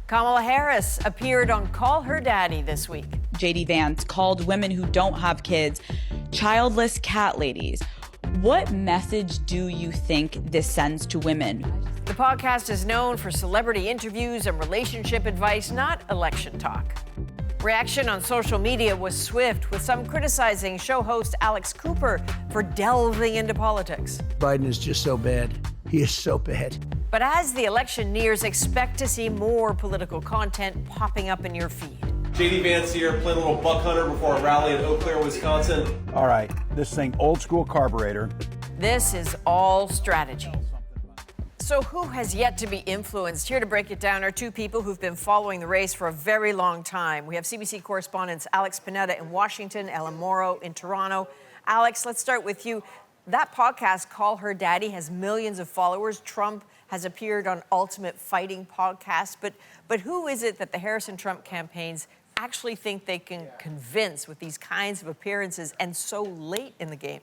Kamala Harris appeared on Call Her Daddy this week. J.D. Vance called women who don't have kids childless cat ladies. What message do you think this sends to women? The podcast is known for celebrity interviews and relationship advice, not election talk. Reaction on social media was swift, with some criticizing show host Alex Cooper for delving into politics. Biden is just so bad. He is so bad. But as the election nears, expect to see more political content popping up in your feed. J.D. Vance here, playing a little buck hunter before a rally in Eau Claire, Wisconsin. All right, this thing, old school carburetor. This is all strategy. So who has yet to be influenced? Here to break it down are two people who've been following the race for a very long time. We have CBC correspondents Alex Panetta in Washington, Ellen Morrow in Toronto. Alex, let's start with you. That podcast, Call Her Daddy, has millions of followers. Trump has appeared on Ultimate Fighting podcast. But who is it that the Harris and Trump campaigns actually think they can convince with these kinds of appearances and so late in the game?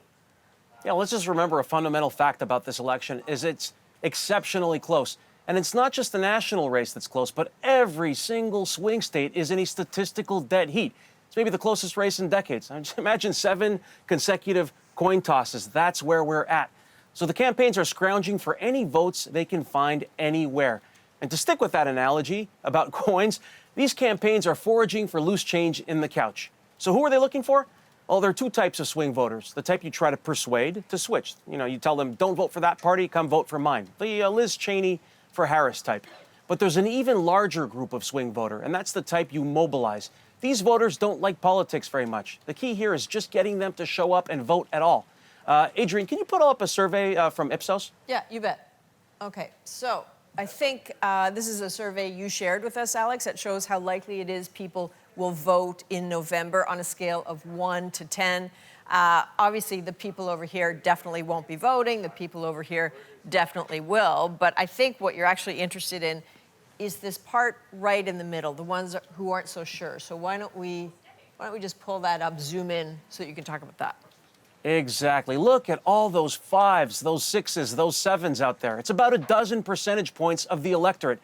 Yeah, let's just remember a fundamental fact about this election is it's exceptionally close. And it's not just the national race that's close, but every single swing state is in a statistical dead heat. It's maybe the closest race in decades. I just imagine 7 consecutive coin tosses. That's where we're at. So the campaigns are scrounging for any votes they can find anywhere. And to stick with that analogy about coins, these campaigns are foraging for loose change in the couch. So who are they looking for? Well, there are 2 types of swing voters. The type you try to persuade to switch. You know, you tell them, don't vote for that party, come vote for mine. The Liz Cheney for Harris type. But there's an even larger group of swing voter, and that's the type you mobilize. These voters don't like politics very much. The key here is just getting them to show up and vote at all. Adrienne, can you put up a survey from Ipsos? Yeah, you bet. Okay, so I think this is a survey you shared with us, Alex, that shows how likely it is people will vote in November on a scale of 1 to 10. Obviously, the people over here definitely won't be voting. The people over here definitely will. But I think what you're actually interested in is this part right in the middle, the ones who aren't so sure. So why don't we just pull that up, zoom in, so that you can talk about that. Exactly. Look at all those 5s, those 6s, those 7s out there. It's about a dozen percentage points of the electorate.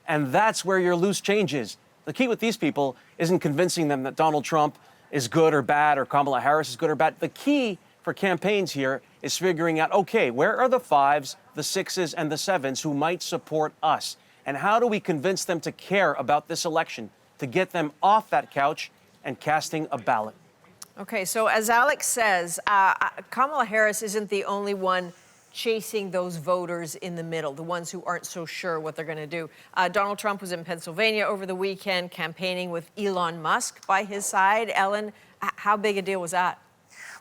And that's where your loose change is. The key with these people isn't convincing them that Donald Trump is good or bad or Kamala Harris is good or bad. The key for campaigns here is figuring out, okay, where are the 5s, the 6s, and the 7s who might support us? And how do we convince them to care about this election, to get them off that couch and casting a ballot? Okay, so as Alex says, Kamala Harris isn't the only one chasing those voters in the middle, the ones who aren't so sure what they're going to do. Donald Trump was in Pennsylvania over the weekend campaigning with Elon Musk by his side. Ellen, how big a deal was that?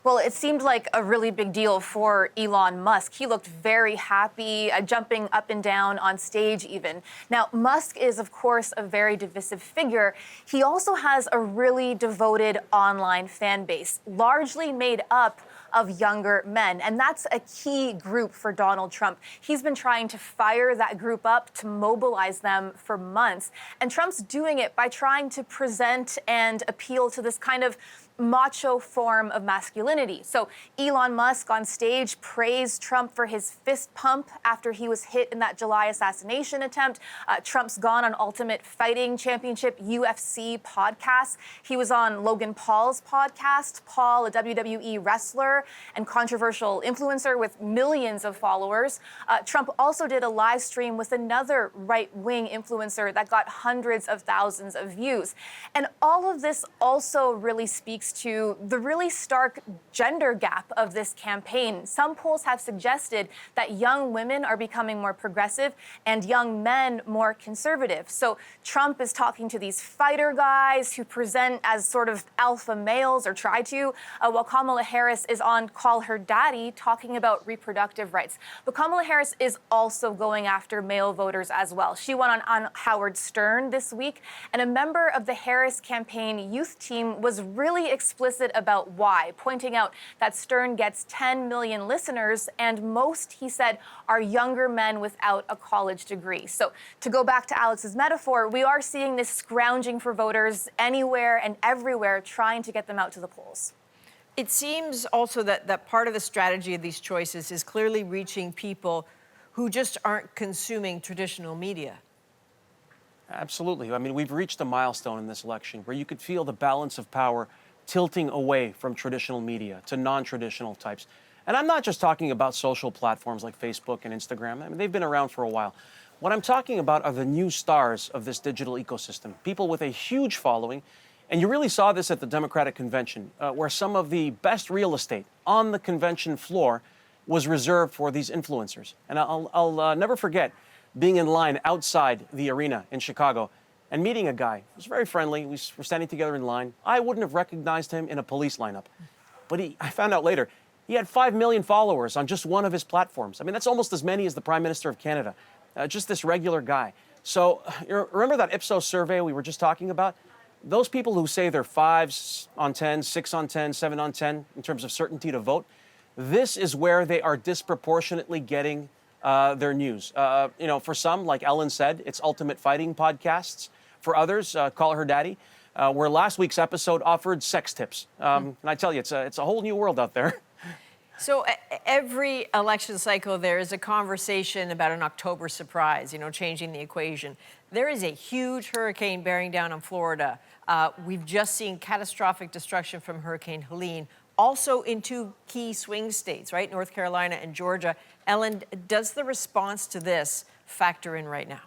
Well, it seemed like a really big deal for Elon Musk. He looked very happy, jumping up and down on stage even. Now, Musk is, of course, a very divisive figure. He also has a really devoted online fan base, largely made up of younger men. And that's a key group for Donald Trump. He's been trying to fire that group up, to mobilize them for months. And Trump's doing it by trying to present and appeal to this kind of macho form of masculinity. So Elon Musk on stage praised Trump for his fist pump after he was hit in that July assassination attempt. Trump's gone on Ultimate Fighting Championship UFC podcast. He was on Logan Paul's podcast. Paul, a WWE wrestler and controversial influencer with millions of followers. Trump also did a live stream with another right-wing influencer that got hundreds of thousands of views. And all of this also really speaks to the really stark gender gap of this campaign. Some polls have suggested that young women are becoming more progressive and young men more conservative. So Trump is talking to these fighter guys who present as sort of alpha males, or try to, while Kamala Harris is on Call Her Daddy talking about reproductive rights. But Kamala Harris is also going after male voters as well. She went on Howard Stern this week, and a member of the Harris campaign youth team was really explicit about why, pointing out that Stern gets 10 million listeners, and most, he said, are younger men without a college degree. So to go back to Alex's metaphor, we are seeing this scrounging for voters anywhere and everywhere, trying to get them out to the polls. It seems also that part of the strategy of these choices is clearly reaching people who just aren't consuming traditional media. Absolutely. I mean, we've reached a milestone in this election where you could feel the balance of power tilting away from traditional media to non-traditional types. And I'm not just talking about social platforms like Facebook and Instagram. I mean, they've been around for a while. What I'm talking about are the new stars of this digital ecosystem, people with a huge following. And you really saw this at the Democratic convention, where some of the best real estate on the convention floor was reserved for these influencers. And I'll never forget being in line outside the arena in Chicago and meeting a guy who was very friendly. We were standing together in line. I wouldn't have recognized him in a police lineup. But I found out later, he had 5 million followers on just one of his platforms. I mean, that's almost as many as the Prime Minister of Canada. Just this regular guy. So remember that Ipsos survey we were just talking about? Those people who say they're 5 on 10, 6 on 10, 7 on 10 in terms of certainty to vote, this is where they are disproportionately getting their news. For some, like Ellen said, it's Ultimate Fighting podcasts. For others, Call Her Daddy, where last week's episode offered sex tips. And I tell you, it's a whole new world out there. So every election cycle, there is a conversation about an October surprise, changing the equation. There is a huge hurricane bearing down on Florida. We've just seen catastrophic destruction from Hurricane Helene, also in 2 key swing states, right? North Carolina and Georgia. Ellen, does the response to this factor in right now?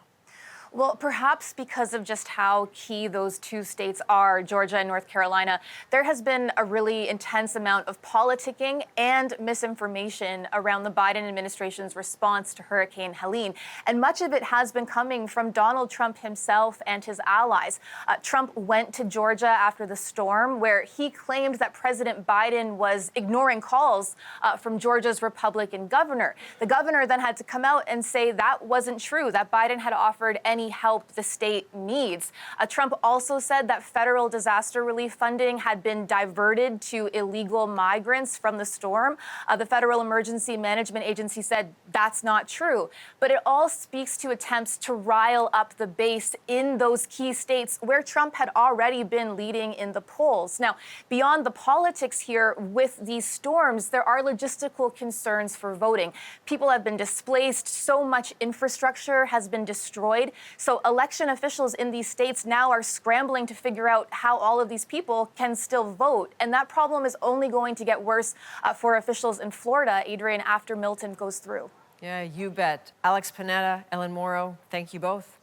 Well, perhaps because of just how key those 2 states are, Georgia and North Carolina, there has been a really intense amount of politicking and misinformation around the Biden administration's response to Hurricane Helene. And much of it has been coming from Donald Trump himself and his allies. Trump went to Georgia after the storm, where he claimed that President Biden was ignoring calls from Georgia's Republican governor. The governor then had to come out and say that wasn't true, that Biden had offered any help the state needs. Trump also said that federal disaster relief funding had been diverted to illegal migrants from the storm. The Federal Emergency Management Agency said that's not true. But it all speaks to attempts to rile up the base in those key states where Trump had already been leading in the polls. Now, beyond the politics here with these storms, there are logistical concerns for voting. People have been displaced. So much infrastructure has been destroyed. So election officials in these states now are scrambling to figure out how all of these people can still vote. And that problem is only going to get worse for officials in Florida, Adrienne, after Milton goes through. Yeah, you bet. Alex Panetta, Ellen Morrow, thank you both.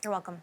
You're welcome.